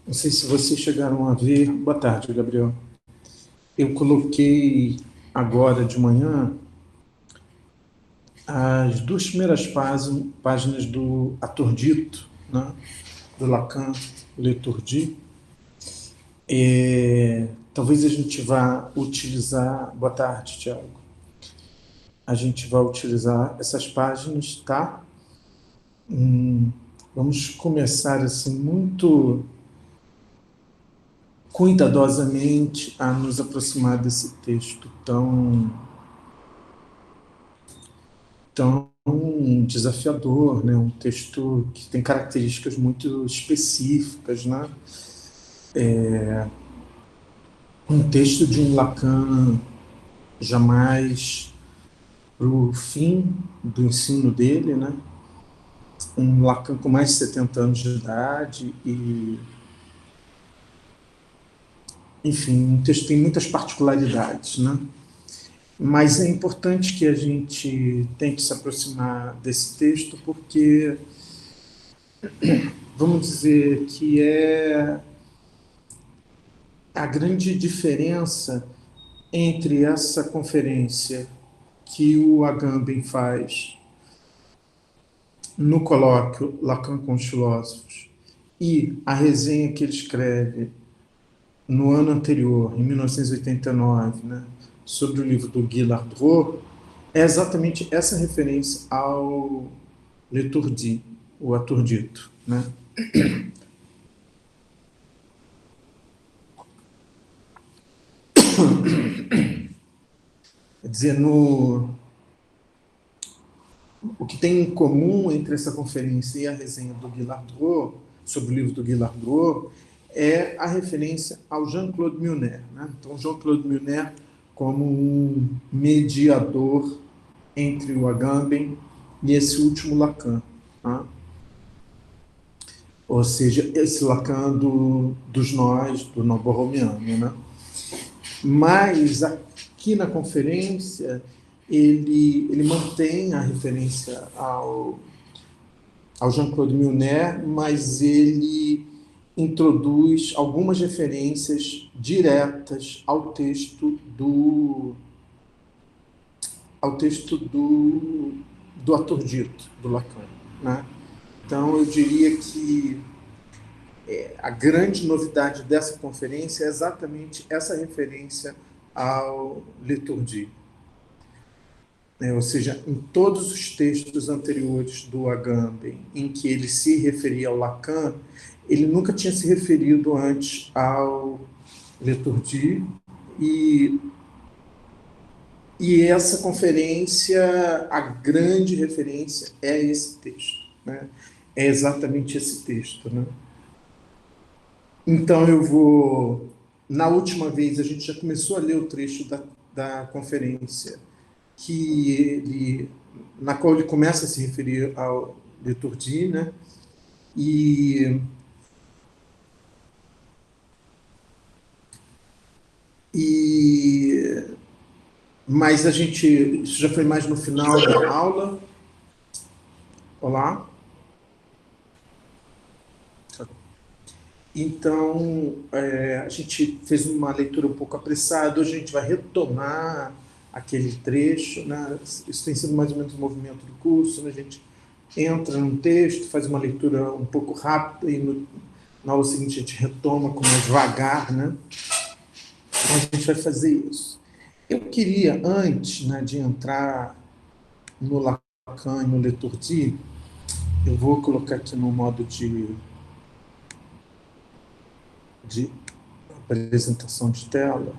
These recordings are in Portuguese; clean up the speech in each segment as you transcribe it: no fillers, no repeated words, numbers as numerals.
Não sei se vocês chegaram a ver. Boa tarde, Gabriel. Eu coloquei agora de manhã as duas primeiras páginas do Atordito, né, do Lacan, Leturdi. Talvez a gente vá utilizar. Boa tarde, Tiago. A gente vai utilizar essas páginas, tá? Vamos começar assim muito cuidadosamente a nos aproximar desse texto tão desafiador, né? Um texto que tem características muito específicas, né? Um texto de um Lacan jamais para o fim do ensino dele, né? Um Lacan com mais de 70 anos de idade e, enfim, um texto que tem muitas particularidades, né? Mas é importante que a gente tente se aproximar desse texto porque, vamos dizer, que é a grande diferença entre essa conferência que o Agamben faz no colóquio Lacan com os filósofos e a resenha que ele escreve no ano anterior, em 1989, né, sobre o livro do Guy Lardreau, é exatamente essa referência ao Leturdi, o Aturdito, né? Quer dizer, o que tem em comum entre essa conferência e a resenha do Guy Lardreau, sobre o livro do Guy Lardreau, é a referência ao Jean-Claude Milner, né? Então, Jean-Claude Milner como um mediador entre o Agamben e esse último Lacan, né? Ou seja, esse Lacan dos nós, do Novo-Romiano, né? Mas aqui na conferência ele mantém a referência ao Jean-Claude Milner, mas ele introduz algumas referências diretas ao texto do Aturdito, do Lacan, né? Então, eu diria que a grande novidade dessa conferência é exatamente essa referência ao Leturdi. Ou seja, em todos os textos anteriores do Agamben, em que ele se referia ao Lacan, ele nunca tinha se referido antes ao Leturdi, e, e essa conferência, a grande referência é esse texto, né? É exatamente esse texto, né? Então eu vou... Na última vez, a gente já começou a ler o trecho da conferência, na qual ele começa a se referir ao Leturdi, né? E, e, mas isso já foi mais no final da aula. Olá. Então, a gente fez uma leitura um pouco apressada, hoje a gente vai retomar aquele trecho, né? Isso tem sido mais ou menos o movimento do curso, né? A gente entra num texto, faz uma leitura um pouco rápida e na aula seguinte a gente retoma com mais devagar, né? Então a gente vai fazer isso. Eu queria, antes, né, de entrar no Lacan e no Leturdi, eu vou colocar aqui no modo de apresentação de tela.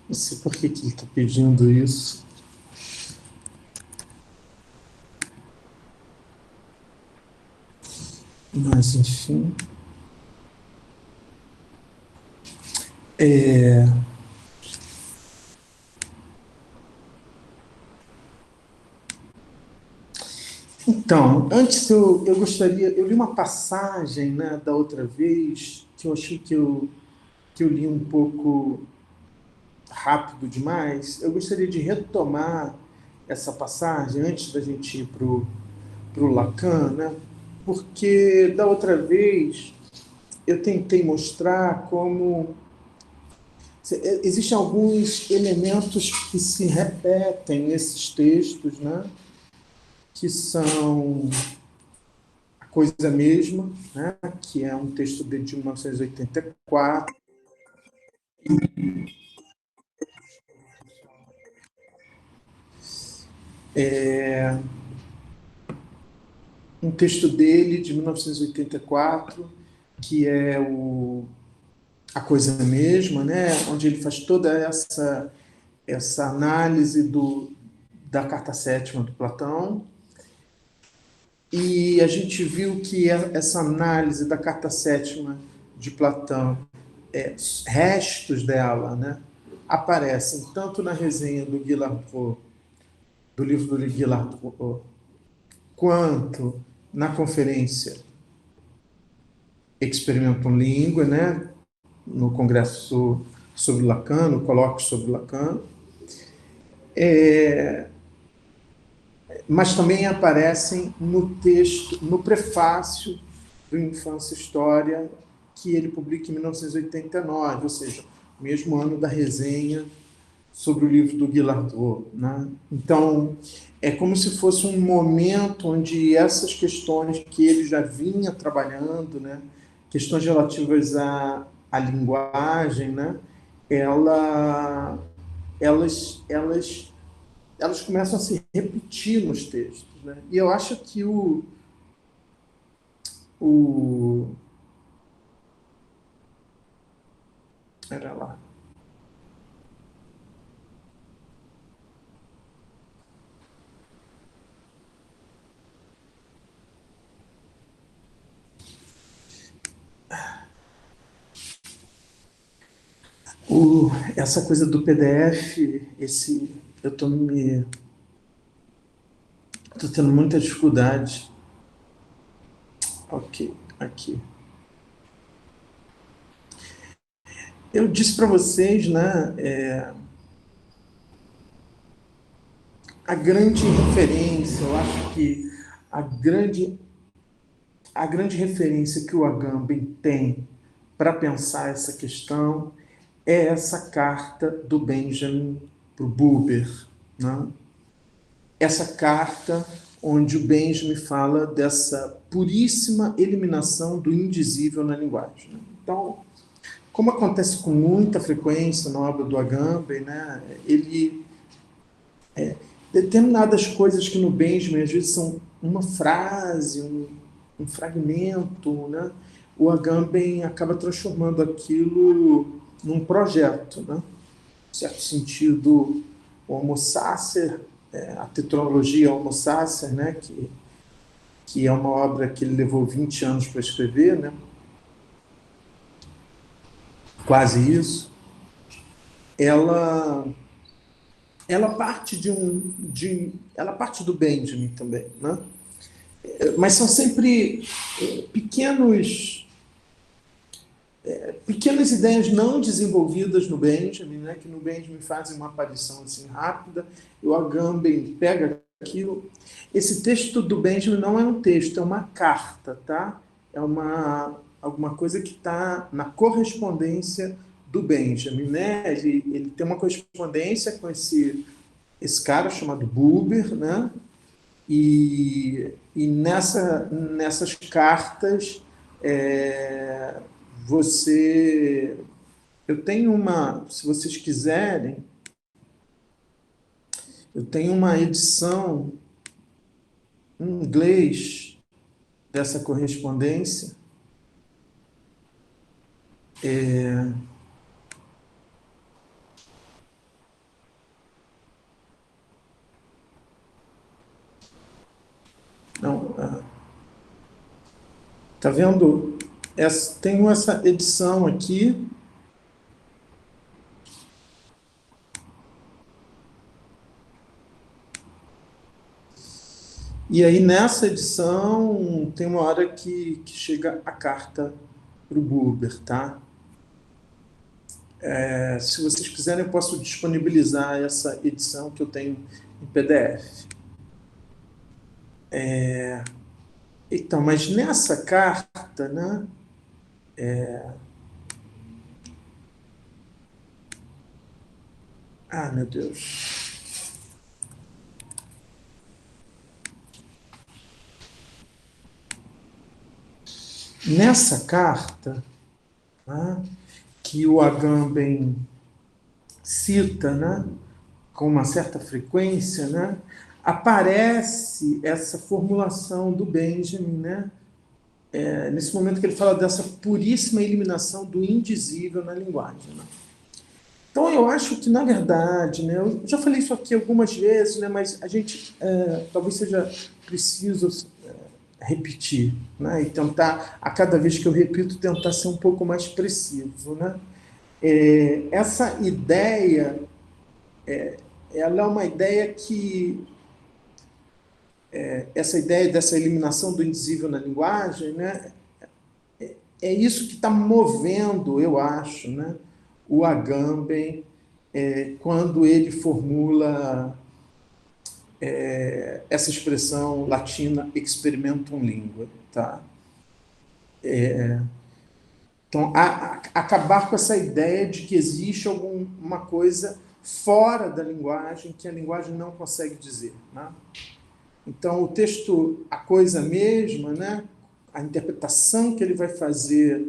Não sei por que ele está pedindo isso. Mas, enfim. Então, antes eu gostaria, eu li uma passagem, né, da outra vez, que eu achei que eu li um pouco rápido demais. Eu gostaria de retomar essa passagem antes da gente ir para o Lacan, né? Porque da outra vez eu tentei mostrar como existem alguns elementos que se repetem nesses textos, né? Que são a coisa mesma, né? Que é um texto de 1984. Um texto dele de 1984, que é a coisa mesma, né? Onde ele faz toda essa análise da carta sétima do Platão. E a gente viu que essa análise da carta sétima de Platão, restos dela, né, aparecem tanto na resenha do Guilherme, do livro do Guilherme, quanto na conferência Experimentum Língua, né, no Congresso sobre Lacan, no colóquio sobre Lacan, mas também aparecem no texto, no prefácio do Infância e História, que ele publica em 1989, ou seja, o mesmo ano da resenha sobre o livro do Guilherme, né? Então, é como se fosse um momento onde essas questões que ele já vinha trabalhando, né, questões relativas à linguagem, né, ela, elas elas começam a se repetir nos textos, né? E eu acho que o era lá. Essa coisa do PDF, eu tô tendo muita dificuldade. Ok, aqui. Eu disse para vocês, né, a grande referência, eu acho que a grande, a grande referência que o Agamben tem para pensar essa questão é essa carta do Benjamin para o Buber, né? Essa carta onde o Benjamin fala dessa puríssima eliminação do indizível na linguagem, né? Então, como acontece com muita frequência na obra do Agamben, né, ele determinadas coisas que no Benjamin às vezes são uma frase, um fragmento, né, o Agamben acaba transformando aquilo num projeto, né? Em certo sentido, o Homo Sacer, a tetralogia Homo Sacer, né, que é uma obra que ele levou 20 anos para escrever, né, quase isso, ela ela parte ela parte do Benjamin também, né? Mas são sempre pequenos pequenas ideias não desenvolvidas no Benjamin, né, que no Benjamin fazem uma aparição assim rápida, e o Agamben pega aquilo. Esse texto do Benjamin não é um texto, é uma carta, tá? É alguma coisa que está na correspondência do Benjamin, né? Ele tem uma correspondência com esse cara chamado Buber, né? E nessas cartas, é, você. Eu tenho se vocês quiserem, eu tenho uma edição em inglês dessa correspondência. Não, tá vendo? Tenho essa edição aqui, E aí, nessa edição, tem uma hora que chega a carta para o Buber, tá? Se vocês quiserem, eu posso disponibilizar essa edição que eu tenho em PDF. Então, mas nessa carta, né? Ah, meu Deus. Nessa carta, né, que o Agamben cita, né, com uma certa frequência, né, aparece essa formulação do Benjamin, né, nesse momento que ele fala dessa puríssima eliminação do indizível na linguagem. Né? Então, eu acho que, na verdade, né, eu já falei isso aqui algumas vezes, né, mas a gente talvez seja preciso repetir, né, e tentar, a cada vez que eu repito, tentar ser um pouco mais preciso. Né? Essa ideia, ela é uma ideia que, essa ideia dessa eliminação do indizível na linguagem, né, é isso que está movendo, eu acho, né, o Agamben quando ele formula essa expressão latina experimentum lingua. Tá? Então, acabar com essa ideia de que existe alguma coisa fora da linguagem que a linguagem não consegue dizer. Né? Então, o texto, a coisa mesma, né? A interpretação que ele vai fazer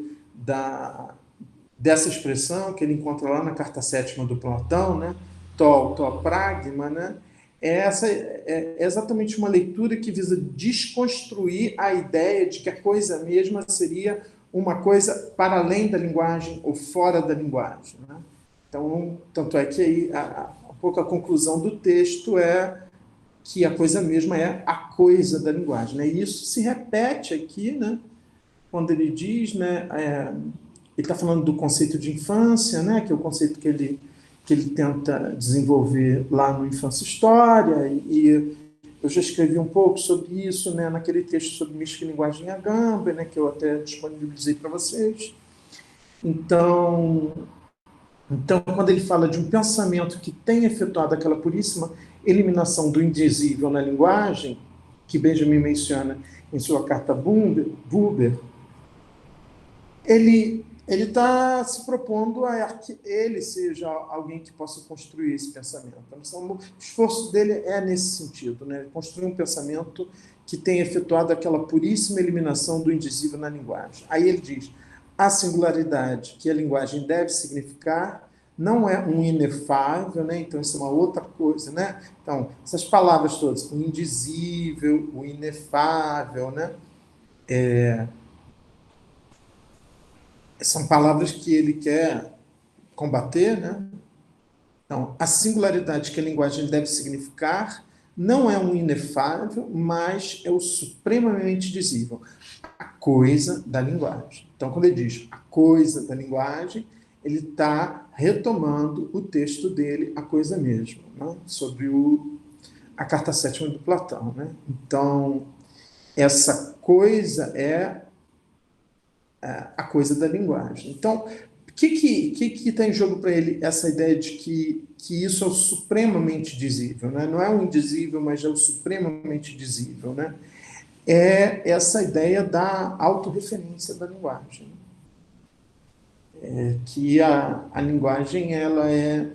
dessa expressão que ele encontra lá na carta sétima do Platão, né? To pragma, né? É exatamente uma leitura que visa desconstruir a ideia de que a coisa mesma seria uma coisa para além da linguagem ou fora da linguagem. Né? Então, tanto é que aí um pouco a conclusão do texto é que a coisa mesma é a coisa da linguagem. Né? E isso se repete aqui, né? Quando ele diz, né, ele está falando do conceito de infância, né, que é o conceito que ele tenta desenvolver lá no Infância e História, e eu já escrevi um pouco sobre isso, né, naquele texto sobre mística e linguagem em Agamben, né, que eu até disponibilizei para vocês. Então, quando ele fala de um pensamento que tem efetuado aquela puríssima eliminação do indizível na linguagem, que Benjamin menciona em sua carta Buber, ele está se propondo a que ele seja alguém que possa construir esse pensamento. Então, o esforço dele é nesse sentido, né? Construir um pensamento que tenha efetuado aquela puríssima eliminação do indizível na linguagem. Aí ele diz, a singularidade que a linguagem deve significar não é um inefável, né? Então isso é uma outra coisa, né? Então, essas palavras todas, o indizível, o inefável, né? São palavras que ele quer combater, né? Então, a singularidade que a linguagem deve significar não é um inefável, mas é o supremamente dizível, a coisa da linguagem. Então, quando ele diz a coisa da linguagem, ele está retomando o texto dele, a coisa mesma, né? Sobre a carta sétima do Platão. Né? Então, essa coisa é a coisa da linguagem. Então, o que está em jogo para ele essa ideia de que isso é o supremamente dizível? Né? Não é o indizível, mas é o supremamente dizível. Né? É essa ideia da autorreferência da linguagem. Que a linguagem ela é,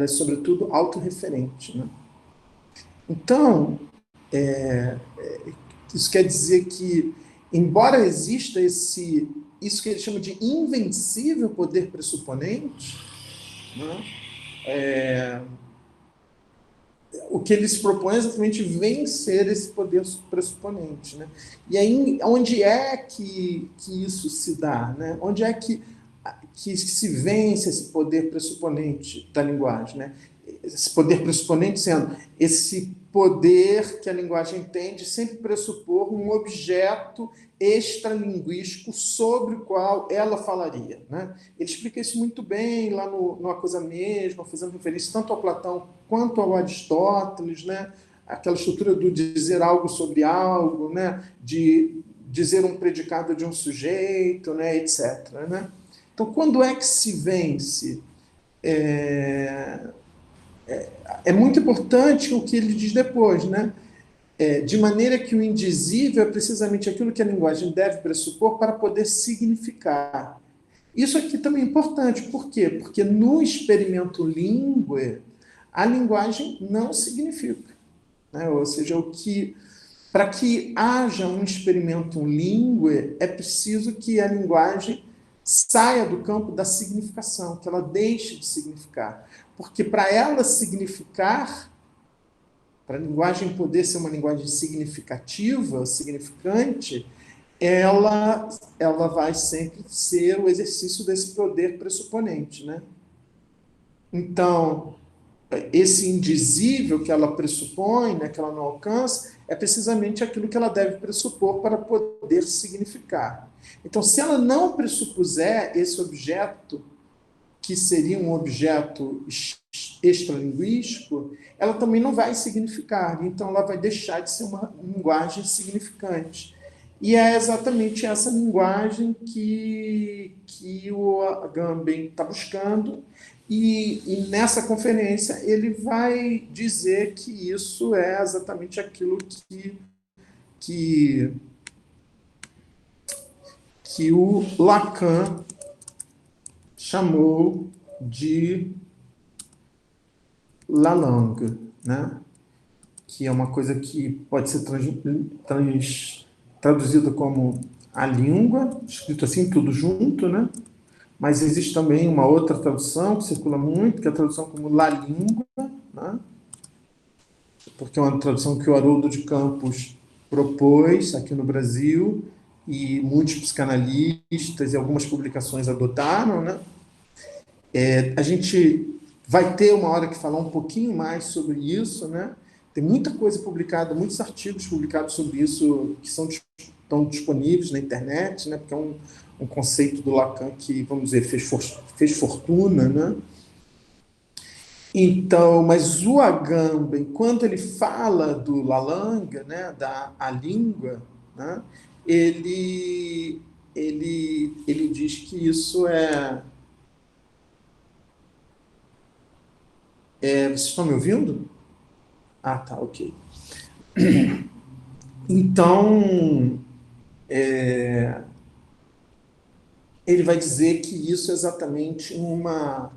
sobretudo, autorreferente. Né? Então, isso quer dizer que, embora exista isso que ele chama de invencível poder pressuponente, né, o que ele se propõe é exatamente vencer esse poder pressuponente. Né? E aí, onde é que isso se dá? Né? Onde é que se vence esse poder pressuponente da linguagem? Né? Esse poder pressuponente sendo esse poder que a linguagem tem de sempre pressupor um objeto extralinguístico sobre o qual ela falaria. Né? Ele explica isso muito bem lá no A Coisa Mesma, fazendo referência tanto ao Platão quanto ao Aristóteles, né? aquela estrutura do dizer algo sobre algo, né? De dizer um predicado de um sujeito, né? Etc. Né? Então, quando é que se vence? É muito importante o que ele diz depois, né? De maneira que o indizível é precisamente aquilo que a linguagem deve pressupor para poder significar. Isso aqui também é importante, por quê? Porque no experimento língua, a linguagem não significa. Né? Ou seja, para que haja um experimento língua, é preciso que a linguagem saia do campo da significação, que ela deixe de significar. Porque para ela significar, para a linguagem poder ser uma linguagem significativa, significante, ela vai sempre ser o exercício desse poder pressuponente, né? Então, esse indizível que ela pressupõe, né, que ela não alcança, é precisamente aquilo que ela deve pressupor para poder significar. Então, se ela não pressupuser esse objeto, que seria um objeto extralinguístico, ela também não vai significar. Então, ela vai deixar de ser uma linguagem significante. E é exatamente essa linguagem que o Agamben está buscando, e nessa conferência ele vai dizer que isso é exatamente aquilo que, que o Lacan chamou de la langue, né? Que é uma coisa que pode ser traduzida como a língua, escrito assim, tudo junto, né? Mas existe também uma outra tradução que circula muito, que é a tradução como la língua, né? Porque é uma tradução que o Haroldo de Campos propôs aqui no Brasil, e muitos psicanalistas e algumas publicações adotaram, né? A gente vai ter uma hora que falar um pouquinho mais sobre isso, né? Tem muita coisa publicada, muitos artigos publicados sobre isso que estão disponíveis na internet, né? Porque é um conceito do Lacan que, vamos dizer, fez fortuna, né? Então, mas o Agamben, quando ele fala do Lalanga, né, a língua, né, ele diz que isso vocês estão me ouvindo? Ah, tá, ok. Então, ele vai dizer que isso é exatamente uma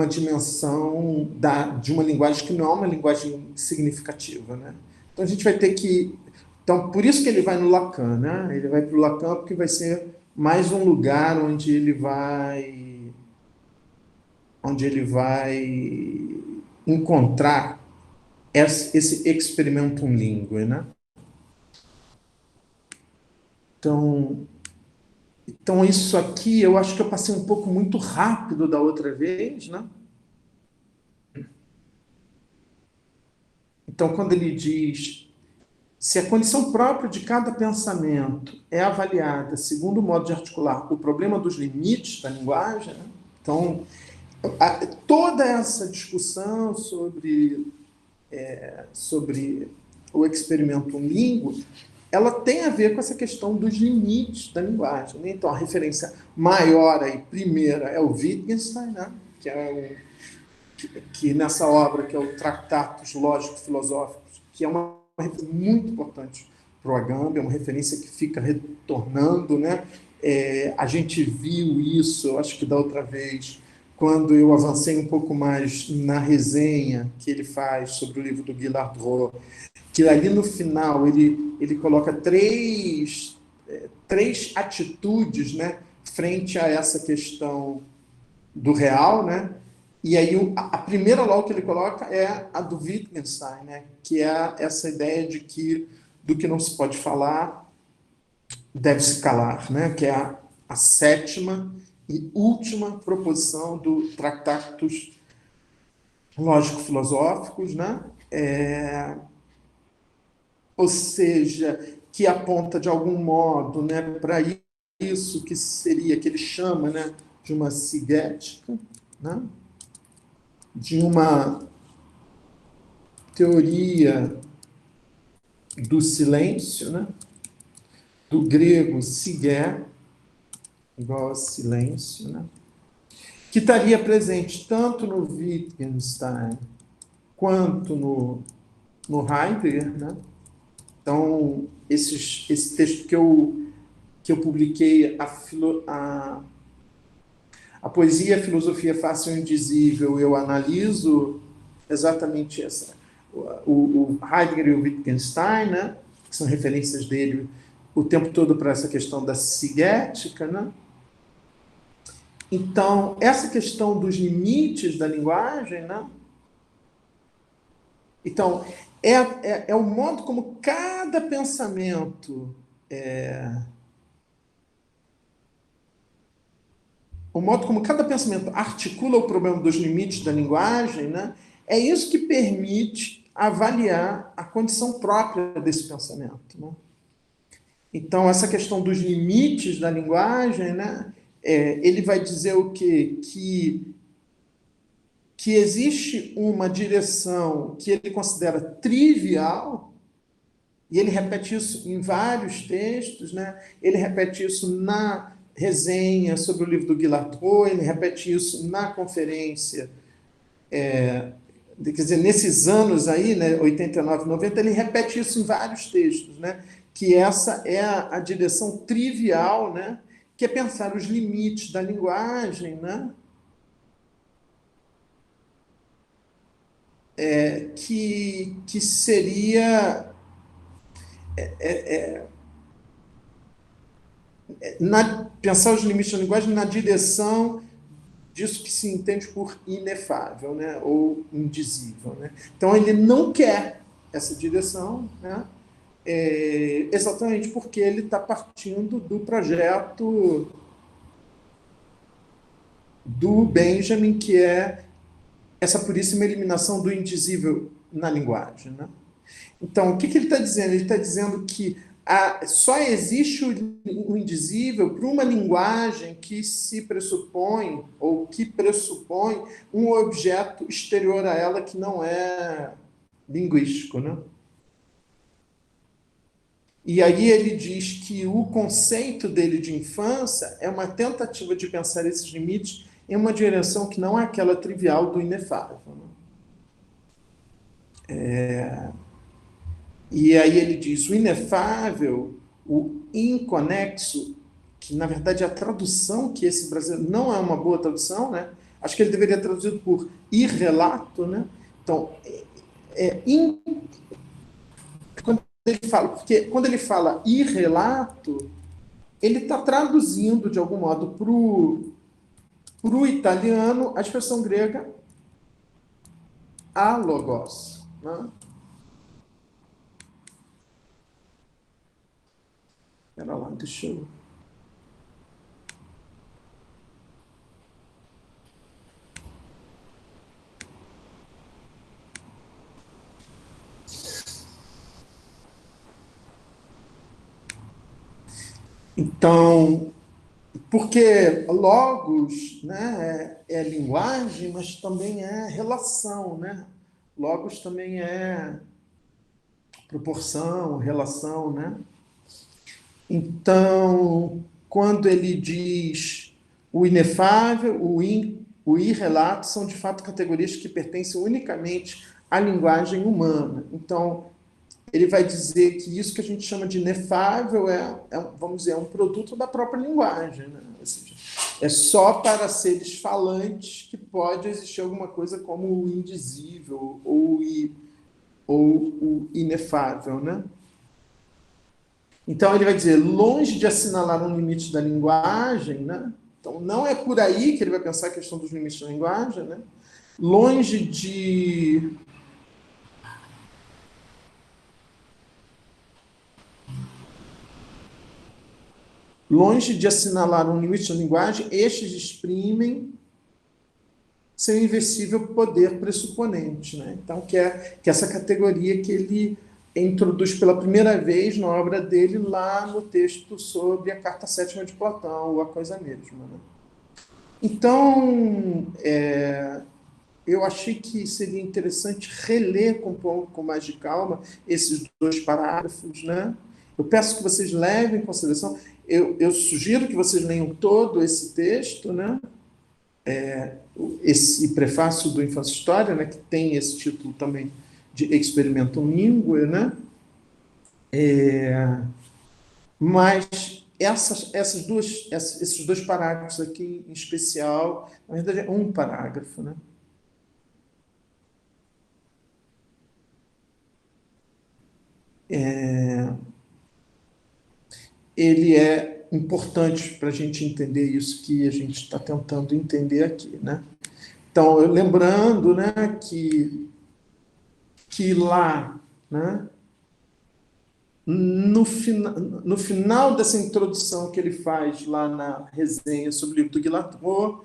dimensão de uma linguagem que não é uma linguagem significativa, né? Então a gente vai ter que... Então, por isso que ele vai no Lacan, né? Ele vai para o Lacan porque vai ser mais um lugar onde ele vai encontrar esse experimentum linguae, né? Então, isso aqui, eu acho que eu passei um pouco muito rápido da outra vez, né? Então, quando ele diz: se a condição própria de cada pensamento é avaliada segundo o modo de articular o problema dos limites da linguagem, né? Então, toda essa discussão sobre o experimento língua, ela tem a ver com essa questão dos limites da linguagem, né? Então, a referência maior aí, primeira, é o Wittgenstein, né? Que nessa obra, que é o Tratatus Lógico-Filosóficos, que é uma referência muito importante para o Agamben, é uma referência que fica retornando, né? A gente viu isso, eu acho que da outra vez, quando eu avancei um pouco mais na resenha que ele faz sobre o livro do Guy Lardreau, que ali no final ele coloca três atitudes, né, frente a essa questão do real, né? E aí a primeira logo que ele coloca é a do Wittgenstein, né? Que é essa ideia de que do que não se pode falar deve se calar, né? Que é a sétima e última proposição do Tratatus Lógico-Filosóficos, né? Ou seja, que aponta de algum modo, né, para isso que seria, que ele chama, né, de uma sigética, né? de uma teoria do silêncio, né? Do grego sigé, igual a silêncio, né? Que estaria presente tanto no Wittgenstein quanto no Heidegger, né? Então, esse texto que eu publiquei, a poesia, a filosofia fácil e indizível, eu analiso exatamente essa. O Heidegger e o Wittgenstein, né, que são referências dele o tempo todo para essa questão da sigética, né? Então, essa questão dos limites da linguagem, né? Então, é o modo como cada pensamento, o modo como cada pensamento articula o problema dos limites da linguagem, né? É isso que permite avaliar a condição própria desse pensamento, né? Então, essa questão dos limites da linguagem, né? Ele vai dizer o quê? Que existe uma direção que ele considera trivial, e ele repete isso em vários textos, né? Ele repete isso na resenha sobre o livro do Guilherme, ele repete isso na conferência, quer dizer, nesses anos aí, né, 89, 90, ele repete isso em vários textos, né? Que essa é a direção trivial, né? Que é pensar os limites da linguagem, né? Que seria pensar os limites da linguagem na direção disso que se entende por inefável, né, ou indizível, né? Então ele não quer essa direção, né, exatamente porque ele está partindo do projeto do Benjamin, que é essa puríssima eliminação do indizível na linguagem, né? Então, o que ele está dizendo? Ele está dizendo que só existe o indizível para uma linguagem que se pressupõe, ou que pressupõe, um objeto exterior a ela que não é linguístico, né? E aí ele diz que o conceito dele de infância é uma tentativa de pensar esses limites em uma direção que não é aquela trivial do inefável, né? E aí ele diz: o inefável, o inconexo, que na verdade é a tradução que esse brasileiro não é uma boa tradução, né? Acho que ele deveria traduzido por irrelato, né? Então, quando ele fala, porque quando ele fala irrelato, ele está traduzindo de algum modo para o italiano a expressão grega alogos, né? Espera lá, deixa eu... Então, porque logos, né, é linguagem, mas também é relação, né? Logos também é proporção, relação, né? Então, quando ele diz o inefável, o irrelato, são de fato categorias que pertencem unicamente à linguagem humana. Então, ele vai dizer que isso que a gente chama de inefável vamos dizer, é um produto da própria linguagem, né? Ou seja, é só para seres falantes que pode existir alguma coisa como o indizível ou o inefável, né? Então ele vai dizer, longe de assinalar um limite da linguagem, né? Então não é por aí que ele vai pensar a questão dos limites da linguagem, né? Longe de assinalar um limite da linguagem, estes exprimem seu invencível poder pressuponente, né? Então, que é essa categoria que ele introduz pela primeira vez na obra dele lá no texto sobre a Carta Sétima de Platão, ou a coisa mesma, né? Então, eu achei que seria interessante reler com mais de calma esses 2 parágrafos, né? Eu peço que vocês levem em consideração, eu sugiro que vocês leiam todo esse texto, né? Esse prefácio do Infância e História, né? Que tem esse título também de Experimentum Linguae, né? Mas esses 2 parágrafos aqui, em especial, na verdade é um parágrafo, né? Ele é importante para a gente entender isso que a gente está tentando entender aqui, né? Então, lembrando, né, que lá, né, no final dessa introdução que ele faz lá na resenha sobre o livro do Guillermo,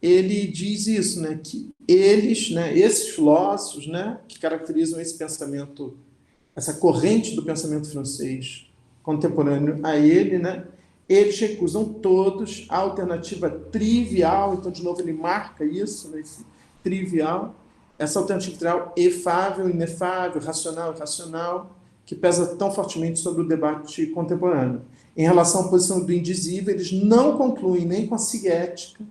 ele diz isso, né, que eles, né, esses filósofos, né, que caracterizam esse pensamento, essa corrente do pensamento francês contemporâneo a ele, né, eles recusam todos a alternativa trivial, então, de novo, ele marca isso, né, esse trivial, essa alternativa trivial efável, inefável, racional, irracional, que pesa tão fortemente sobre o debate contemporâneo. Em relação à posição do indizível, eles não concluem nem com a siética,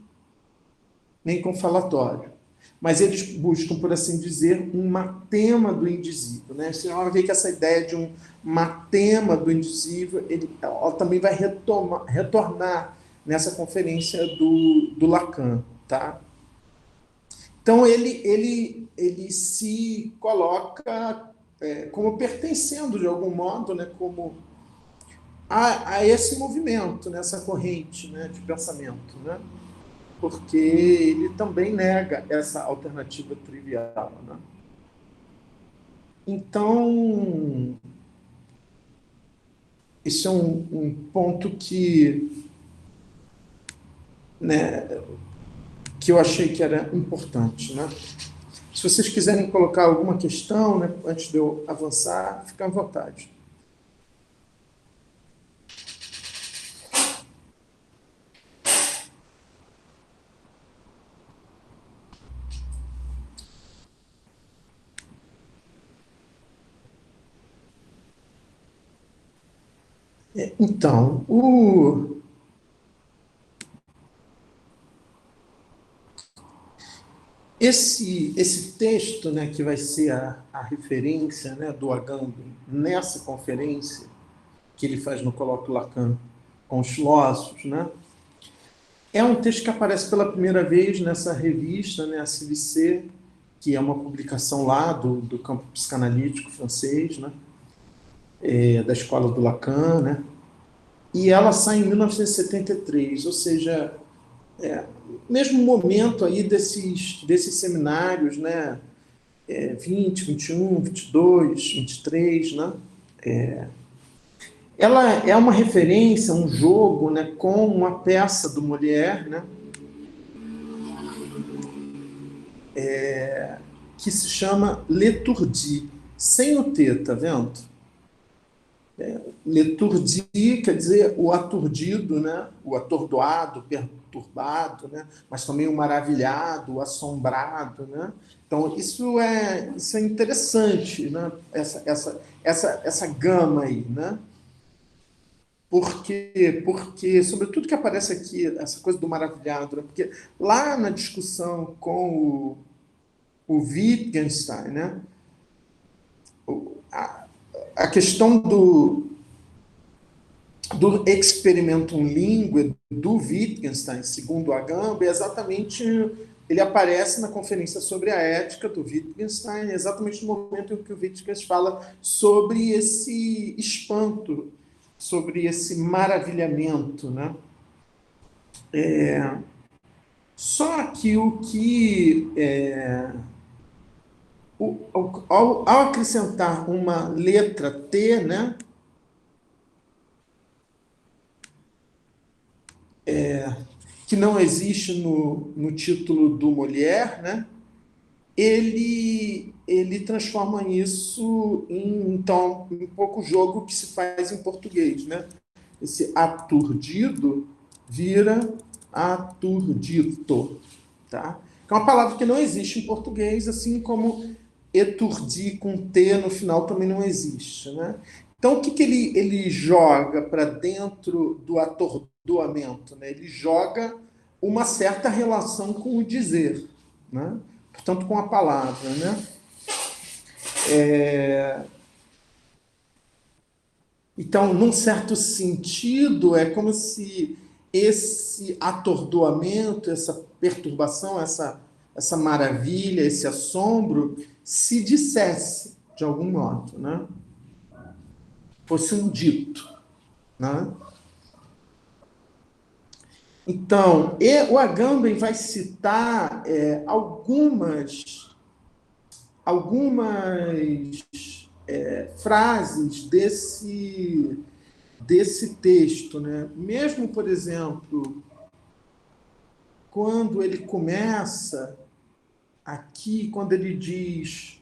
nem com falatório. Mas eles buscam, por assim dizer, um matema do indizível. Né? Você vai ver que essa ideia de um matema do indizível, ela também vai retornar nessa conferência do Lacan. Tá? Então, ele se coloca como pertencendo, de algum modo, né, como a esse movimento, nessa corrente, né, de pensamento, né? Porque ele também nega essa alternativa trivial, né? Então, isso é um ponto né, que eu achei que era importante, né? Se vocês quiserem colocar alguma questão, né, antes de eu avançar, fica à vontade. Então, esse texto, né, que vai ser a referência, né, do Agamben nessa conferência que ele faz no Colóquio Lacan com os filósofos, né, é um texto que aparece pela primeira vez nessa revista, né, a CVC, que é uma publicação lá do campo psicanalítico francês, né, da escola do Lacan, né, e ela sai em 1973, ou seja, mesmo momento aí desses seminários, né, 20, 21, 22, 23, né, ela é uma referência, um jogo, né, com uma peça do Molière, né, que se chama L'étourdi, sem o T, tá vendo? L'étourdi quer dizer o aturdido, né? O atordoado, perturbado, né? Mas também o maravilhado, o assombrado, né? Então, isso é interessante, né? Essa gama aí, né? Porque, sobretudo que aparece aqui, essa coisa do maravilhado, né? Porque lá na discussão com o Wittgenstein, né? A, a questão do experimentum linguae do Wittgenstein, segundo Agamben, exatamente ele aparece na conferência sobre a ética do Wittgenstein, exatamente no momento em que o Wittgenstein fala sobre esse espanto, sobre esse maravilhamento, né? Só que ao acrescentar uma letra T, né, que não existe no título do Molière, né, ele transforma isso em, então, um pouco o jogo que se faz em português, né? Esse aturdido vira aturdito, tá? que é uma palavra que não existe em português, assim como étourdi com T no final também não existe, né? Então, o que, que ele joga para dentro do atordoamento, né? Ele joga uma certa relação com o dizer, né? Portanto, com a palavra, né? Então, num certo sentido, é como se esse atordoamento, essa perturbação, essa maravilha, esse assombro, se dissesse de algum modo, né? Fosse um dito, né? Então, o Agamben vai citar algumas frases desse texto, né? Mesmo, por exemplo, quando ele começa aqui, quando ele diz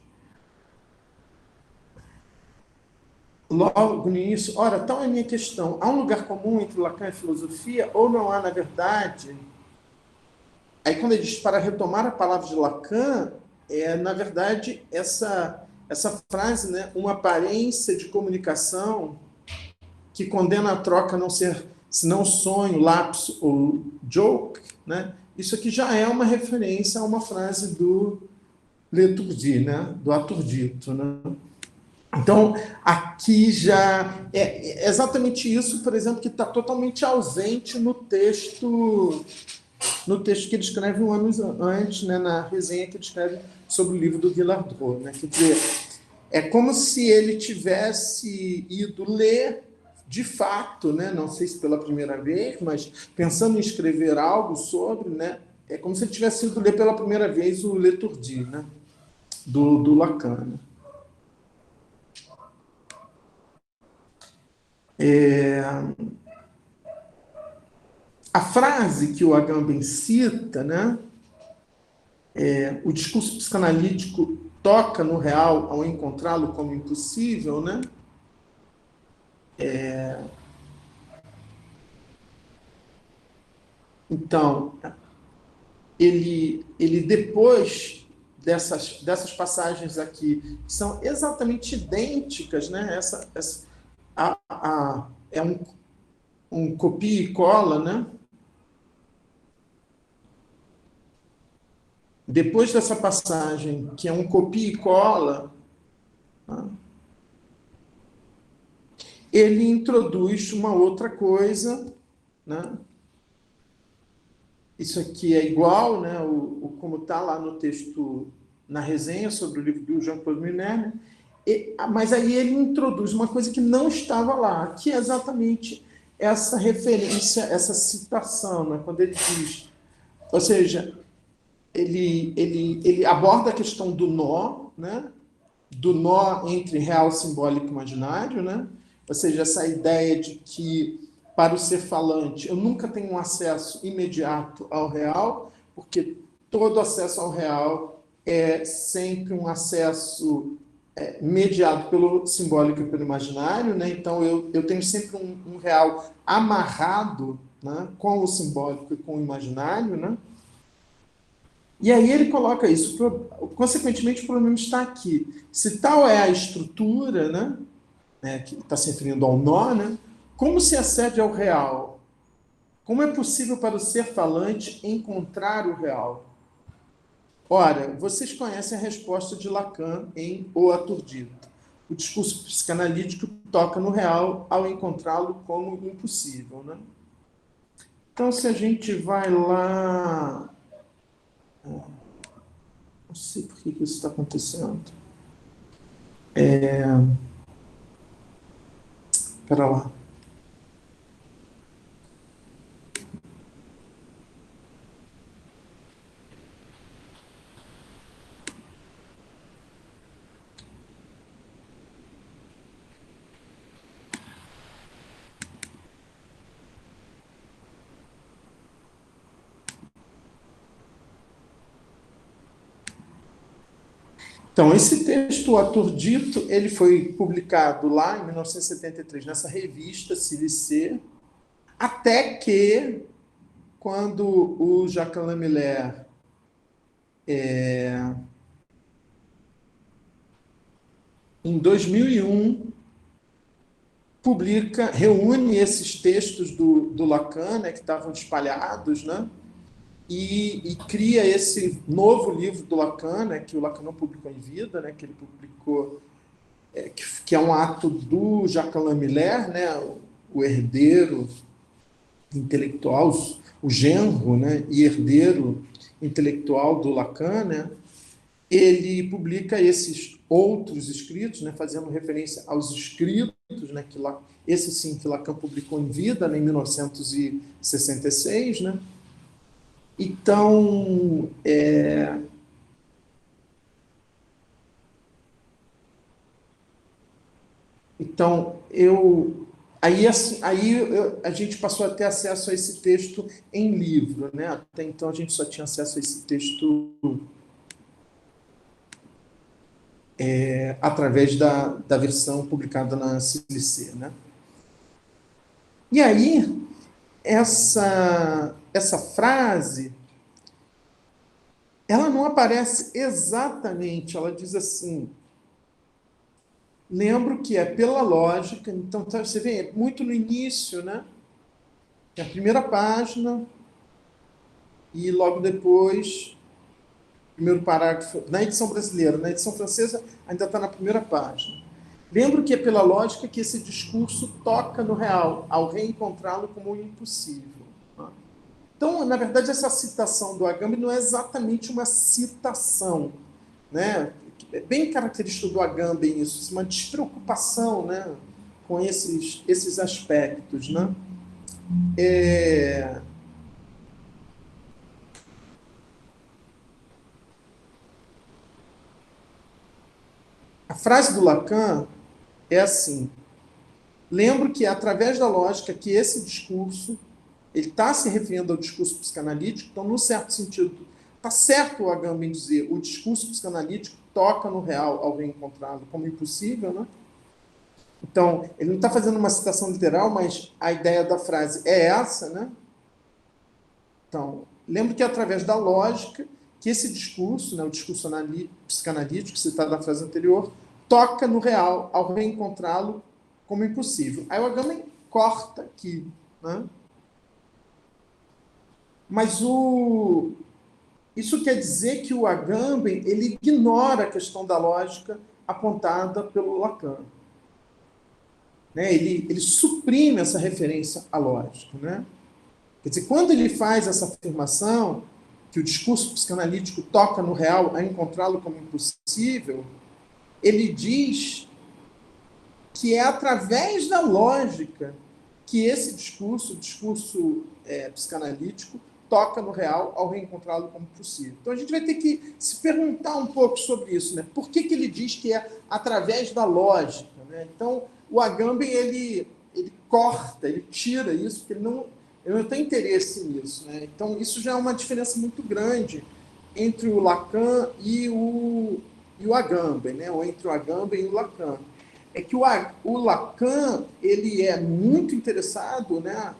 logo no início, ora, tal é a minha questão, há um lugar comum entre Lacan e filosofia ou não há, na verdade? Aí quando ele diz para retomar a palavra de Lacan, na verdade, essa frase, né, uma aparência de comunicação que condena a troca a não ser senão sonho, lapso ou joke, né? Isso aqui já é uma referência a uma frase do Leturdi, né? Do Aturdito, né? Então, aqui já é exatamente isso, por exemplo, que está totalmente ausente no texto que ele escreve um ano antes, né, na resenha que ele escreve sobre o livro do Guillardot, né? Quer dizer, é como se ele tivesse ido ler de fato, né? Não sei se pela primeira vez, mas pensando em escrever algo sobre, né? É como se ele tivesse ido ler pela primeira vez o Leturdi, né? Do Lacan. Né? A frase que o Agamben cita, né? O discurso psicanalítico toca no real ao encontrá-lo como impossível, né? Então, ele depois dessas passagens aqui, que são exatamente idênticas, né? É um copia e cola, né? Depois dessa passagem, que é um copia e cola, né? Ele introduz uma outra coisa, né? Isso aqui é igual, né? Como está lá no texto, na resenha sobre o livro do Jean-Claude Miller, mas aí ele introduz uma coisa que não estava lá, que é exatamente essa referência, essa citação, né? Quando ele diz, ou seja, ele aborda a questão do nó, né? Do nó entre real, simbólico e imaginário, né? Ou seja, essa ideia de que, para o ser falante, eu nunca tenho um acesso imediato ao real, porque todo acesso ao real é sempre um acesso mediado pelo simbólico e pelo imaginário, né? Então, eu tenho sempre um real amarrado, né, com o simbólico e com o imaginário, né? E aí ele coloca isso. Consequentemente, o problema está aqui. Se tal é a estrutura, que está se referindo ao nó, né, como se acede ao real? Como é possível para o ser falante encontrar o real? Ora, vocês conhecem a resposta de Lacan em O Aturdito. O discurso psicanalítico toca no real ao encontrá-lo como impossível. Né? Então, se a gente vai lá... Não sei por que isso está acontecendo. Espera lá. Então, esse texto, O Aturdito, ele foi publicado lá em 1973 nessa revista Silicê, até que, quando o Jacques Lamelaire Em 2001, reúne esses textos do Lacan, né, que estavam espalhados, né, e cria esse novo livro do Lacan, né, que o Lacan não publicou em vida, né, que ele publicou, que é um ato do Jacques Miller, né, o herdeiro intelectual, o genro, né, e herdeiro intelectual do Lacan, né, ele publica esses outros escritos, né, fazendo referência aos escritos, né, esse sim que Lacan publicou em vida, né, em 1966, né. Então, a gente passou a ter acesso a esse texto em livro, né? Até então a gente só tinha acesso a esse texto através da versão publicada na CILIC, né? E aí, essa frase, ela não aparece exatamente, ela diz assim: lembro que é pela lógica, então você vê muito no início, né? É a primeira página, e logo depois, primeiro parágrafo, na edição brasileira, na edição francesa, ainda está na primeira página. Lembro que é pela lógica que esse discurso toca no real, ao reencontrá-lo como impossível. Então, na verdade, essa citação do Agamben não é exatamente uma citação, né? É bem característico do Agamben isso, uma despreocupação, né, com esses aspectos, né? A frase do Lacan é assim: lembro que é através da lógica que esse discurso, ele está se referindo ao discurso psicanalítico, então, no certo sentido, está certo o Agamben dizer o discurso psicanalítico toca no real ao reencontrá-lo como impossível, né? Então, ele não está fazendo uma citação literal, mas a ideia da frase é essa, né? Então, lembro que é através da lógica que esse discurso, né, o discurso psicanalítico, citado na frase anterior, toca no real ao reencontrá-lo como impossível. Aí o Agamben corta aqui, né? Mas isso quer dizer que o Agamben ele ignora a questão da lógica apontada pelo Lacan. Né? Ele suprime essa referência à lógica. Né? Quer dizer, quando ele faz essa afirmação que o discurso psicanalítico toca no real a encontrá-lo como impossível, ele diz que é através da lógica que esse discurso, o discurso psicanalítico, toca no real ao reencontrá-lo como possível. Então a gente vai ter que se perguntar um pouco sobre isso, né? Por que ele diz que é através da lógica, né? Então o Agamben ele corta, ele tira isso, porque ele não tem interesse nisso, né? Então isso já é uma diferença muito grande entre o Lacan e o Agamben, né? Ou entre o Agamben e o Lacan. É que o Lacan ele é muito interessado, né?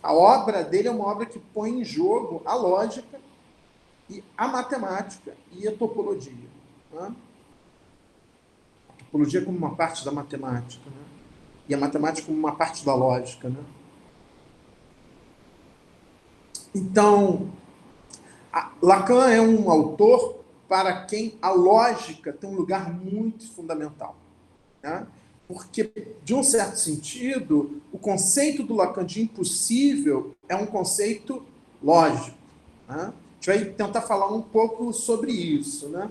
A obra dele é uma obra que põe em jogo a lógica, e a matemática e a topologia. Né? A topologia como uma parte da matemática, né? E a matemática como uma parte da lógica. Né? Então, Lacan é um autor para quem a lógica tem um lugar muito fundamental. Né? Porque, de um certo sentido, o conceito do Lacan de impossível é um conceito lógico. Né? A gente vai tentar falar um pouco sobre isso. Né?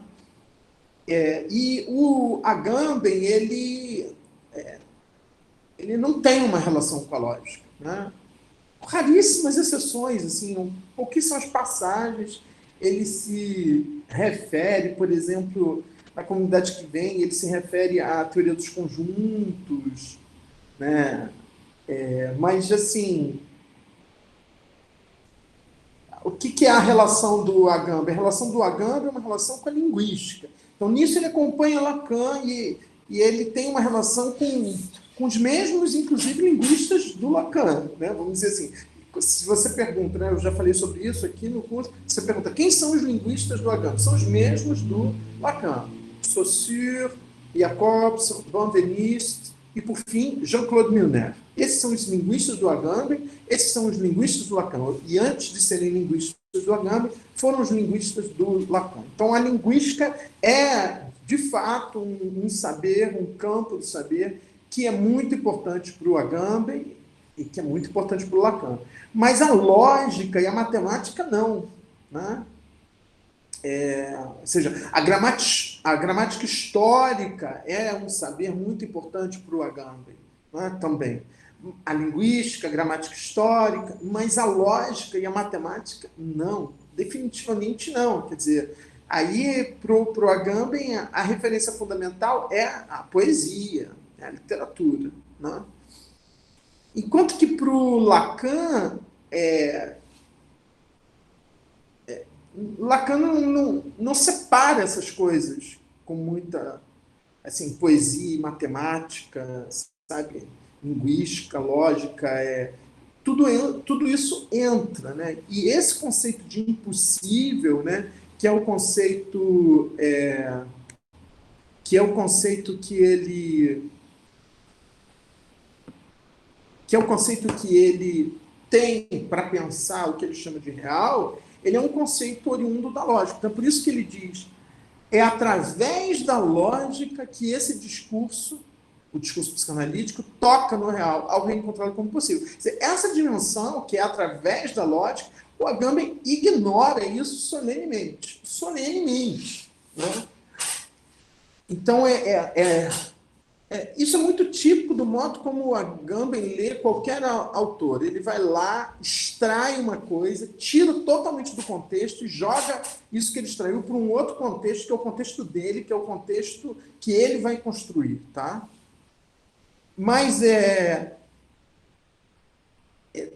E o Agamben, ele não tem uma relação com a lógica. Né? Raríssimas exceções, assim, pouquíssimas passagens, ele se refere, por exemplo, na comunidade que vem, ele se refere à teoria dos conjuntos, né? Mas, assim, o que é a relação do Agamben? A relação do Agamben é uma relação com a linguística. Então, nisso ele acompanha Lacan e ele tem uma relação com os mesmos, inclusive, linguistas do Lacan, né? Vamos dizer assim. se você pergunta, né, eu já falei sobre isso aqui no curso, você pergunta quem são os linguistas do Agamben? São os mesmos do Lacan. Saussure, Jacobs, Urbain de Nice e, por fim, Jean-Claude Milner. Esses são os linguistas do Agamben, esses são os linguistas do Lacan. E antes de serem linguistas do Agamben, foram os linguistas do Lacan. Então, a linguística é, de fato, um saber, um campo de saber que é muito importante para o Agamben e que é muito importante para o Lacan. Mas a lógica e a matemática não, né? Ou seja, a gramática histórica é um saber muito importante para o Agamben, né? Também. A linguística, a gramática histórica, mas a lógica e a matemática não, definitivamente não. Quer dizer, aí para o Agamben a referência fundamental é a poesia, é a literatura, né? Enquanto que para o Lacan, Lacan não separa essas coisas com muita assim, poesia, matemática, sabe? Linguística, lógica, tudo isso entra, né? E esse conceito de impossível, né? Que é o conceito que ele tem para pensar o que ele chama de real, ele é um conceito oriundo da lógica. Então, por isso que ele diz, é através da lógica que esse discurso, o discurso psicanalítico, toca no real, ao reencontrá-lo como possível. Essa dimensão, que é através da lógica, o Agamben ignora isso solenemente. Solenemente. Né? Então, isso é muito típico do modo como o Agamben lê qualquer autor. Ele vai lá, extrai uma coisa, tira totalmente do contexto e joga isso que ele extraiu para um outro contexto, que é o contexto dele, que é o contexto que ele vai construir. Tá? Mas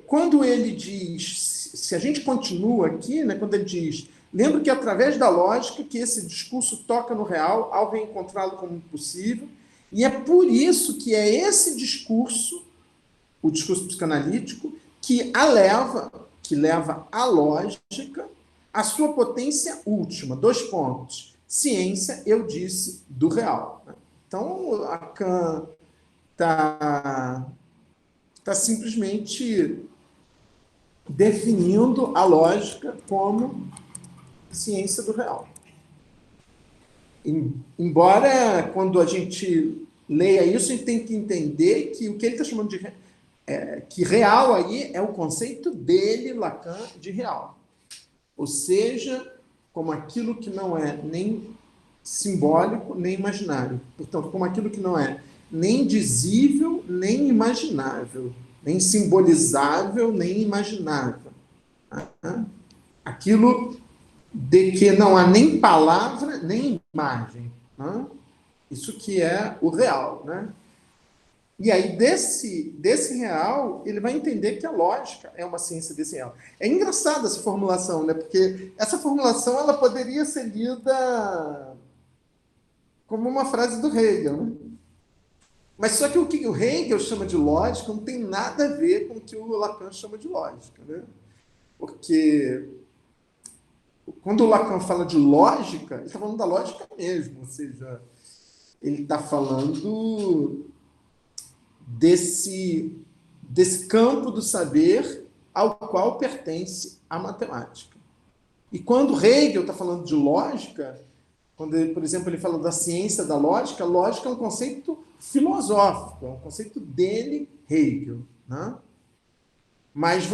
quando ele diz, se a gente continua aqui, né, quando ele diz, lembro que através da lógica que esse discurso toca no real, ao reencontrá-lo como possível, e é por isso que é esse discurso, o discurso psicanalítico, que leva a lógica à sua potência última. 2 pontos. Ciência, eu disse, do real. Então, Lacan está simplesmente definindo a lógica como ciência do real. Embora, quando a gente leia isso, a gente tem que entender que o que ele está chamando de que real aí é o conceito dele, Lacan, de real. Ou seja, como aquilo que não é nem simbólico, nem imaginário. Portanto, como aquilo que não é nem dizível, nem imaginável, nem simbolizável, nem imaginável. Aquilo de que não há nem palavra, nem imagem. Né? Isso que é o real. Né? E aí, desse real, ele vai entender que a lógica é uma ciência desse real. É engraçada essa formulação, né? Porque essa formulação ela poderia ser lida como uma frase do Hegel. Né? Mas só que o que o Hegel chama de lógica não tem nada a ver com o que o Lacan chama de lógica. Né? Porque quando o Lacan fala de lógica, ele está falando da lógica mesmo, ou seja, ele está falando desse campo do saber ao qual pertence a matemática. E quando Hegel está falando de lógica, quando, por exemplo, ele fala da ciência da lógica, a lógica é um conceito filosófico, é um conceito dele, Hegel. Né? Mas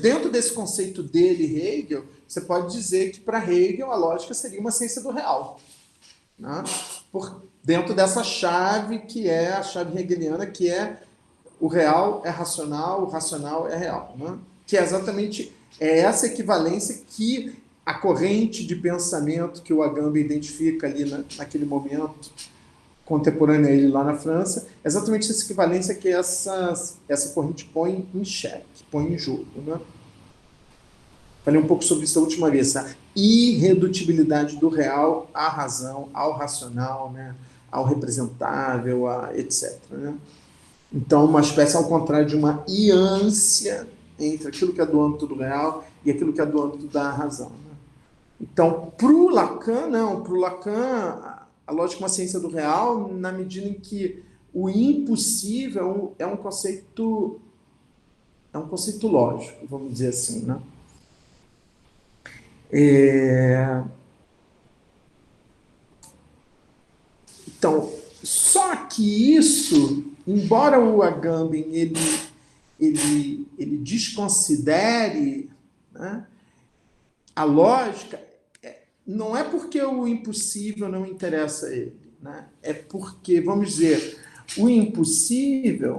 dentro desse conceito dele, Hegel, você pode dizer que para Hegel a lógica seria uma ciência do real. Né? Dentro dessa chave que é a chave hegeliana, que é o real é racional, o racional é real. Né? Que é exatamente essa equivalência que a corrente de pensamento que o Agamben identifica ali naquele momento contemporâneo a ele lá na França, exatamente essa equivalência que essa corrente põe em xeque, põe em jogo. Né? Falei um pouco sobre isso a última vez, a irredutibilidade do real à razão, ao racional, né? Ao representável, etc. Né? Então, uma espécie ao contrário de uma iância entre aquilo que é do âmbito do real e aquilo que é do âmbito da razão. Né? Então, para o Lacan, não. Para o Lacan, a lógica é uma ciência do real, na medida em que o impossível é um conceito lógico, vamos dizer assim. Né? Então, só que isso, embora o Agamben ele desconsidere, né, a lógica, não é porque o impossível não interessa a ele, né? É porque, vamos dizer, o impossível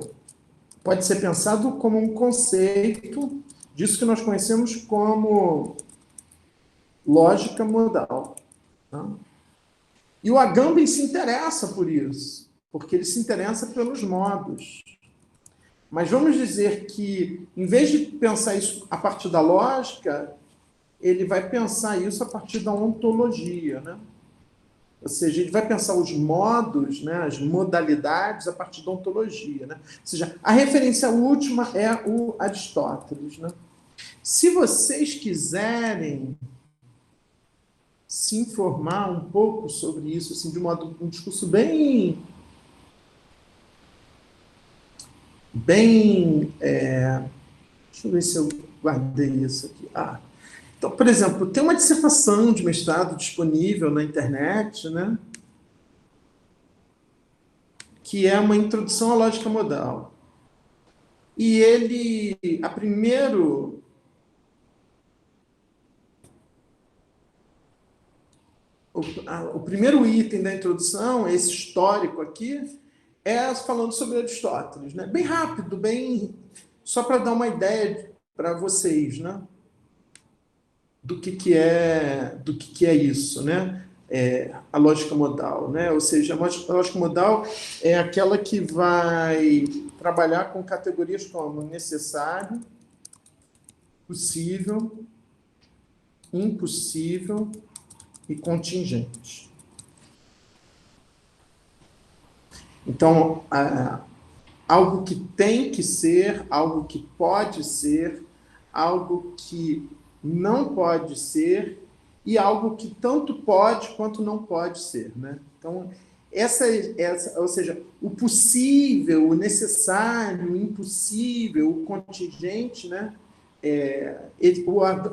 pode ser pensado como um conceito disso que nós conhecemos como lógica modal. Tá? E o Agamben se interessa por isso, porque ele se interessa pelos modos. Mas vamos dizer que, em vez de pensar isso a partir da lógica, ele vai pensar isso a partir da ontologia, né? Ou seja, ele vai pensar os modos, né, as modalidades a partir da ontologia, né? Ou seja, a referência última é o Aristóteles, né? Se vocês quiserem se informar um pouco sobre isso, assim, de um discurso deixa eu ver se eu guardei isso aqui. Então, por exemplo, tem uma dissertação de mestrado disponível na internet, né? Que é uma introdução à lógica modal. E ele, o primeiro item da introdução, esse histórico aqui, é falando sobre Aristóteles, né? Bem rápido, só para dar uma ideia para vocês, né? Do que é isso, né? A lógica modal, né? Ou seja, a lógica modal é aquela que vai trabalhar com categorias como necessário, possível, impossível e contingente. Então, algo que tem que ser, algo que pode ser, algo que não pode ser e algo que tanto pode quanto não pode ser, né? Então, ou seja, o possível, o necessário, o impossível, o contingente, né?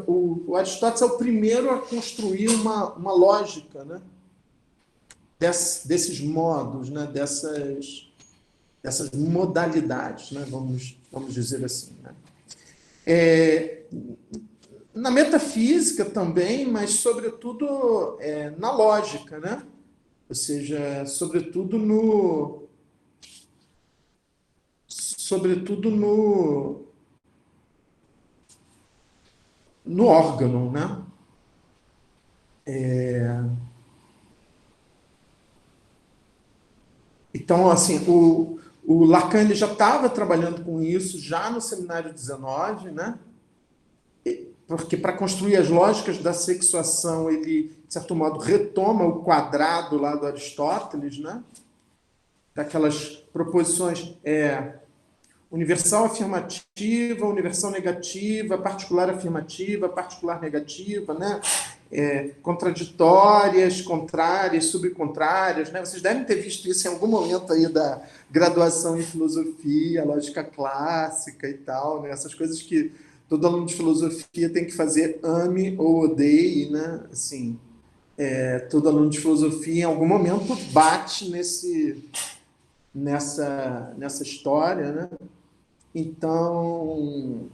O Aristóteles é o primeiro a construir uma lógica, né? Desses modos, né? Dessas modalidades, né? Vamos dizer assim. Né? Na metafísica também, mas sobretudo na lógica, né? Ou seja, sobretudo no órgão, né? Então, assim, o Lacan ele já estava trabalhando com isso já no seminário 19, né? Porque para construir as lógicas da sexuação, ele, de certo modo, retoma o quadrado lá do Aristóteles, né? Daquelas proposições universal afirmativa, universal negativa, particular afirmativa, particular negativa, né? Contraditórias, contrárias, subcontrárias, né? Vocês devem ter visto isso em algum momento aí da graduação em filosofia, lógica clássica e tal, né? Essas coisas que todo aluno de filosofia tem que fazer, ame ou odeie, né? Assim, todo aluno de filosofia em algum momento bate nessa história, né? Então,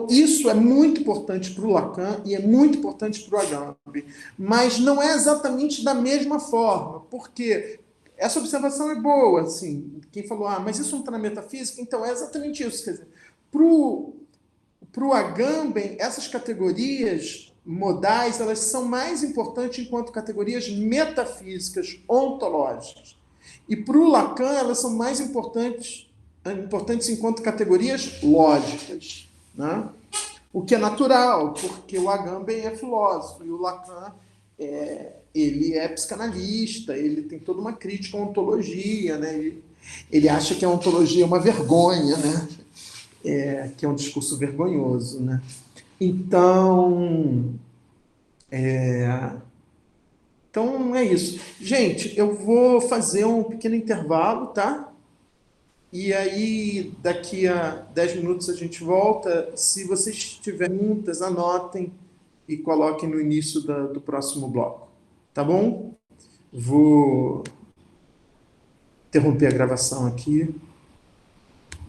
isso é muito importante para o Lacan e é muito importante para o Agamben, mas não é exatamente da mesma forma, porque essa observação é boa, assim, quem falou, mas isso não está na metafísica, então é exatamente isso, quer dizer, para o Agamben, essas categorias modais, elas são mais importantes enquanto categorias metafísicas, ontológicas, e para o Lacan, elas são mais importantes enquanto categorias lógicas, né? O que é natural, porque o Agamben é filósofo e o Lacan ele é psicanalista, ele tem toda uma crítica à ontologia, né? Ele acha que a ontologia é uma vergonha, né? Que é um discurso vergonhoso, né? Então, então é isso. Gente, eu vou fazer um pequeno intervalo, tá? E aí, daqui a 10 minutos a gente volta. Se vocês tiverem perguntas, anotem e coloquem no início do próximo bloco. Tá bom? Vou interromper a gravação aqui.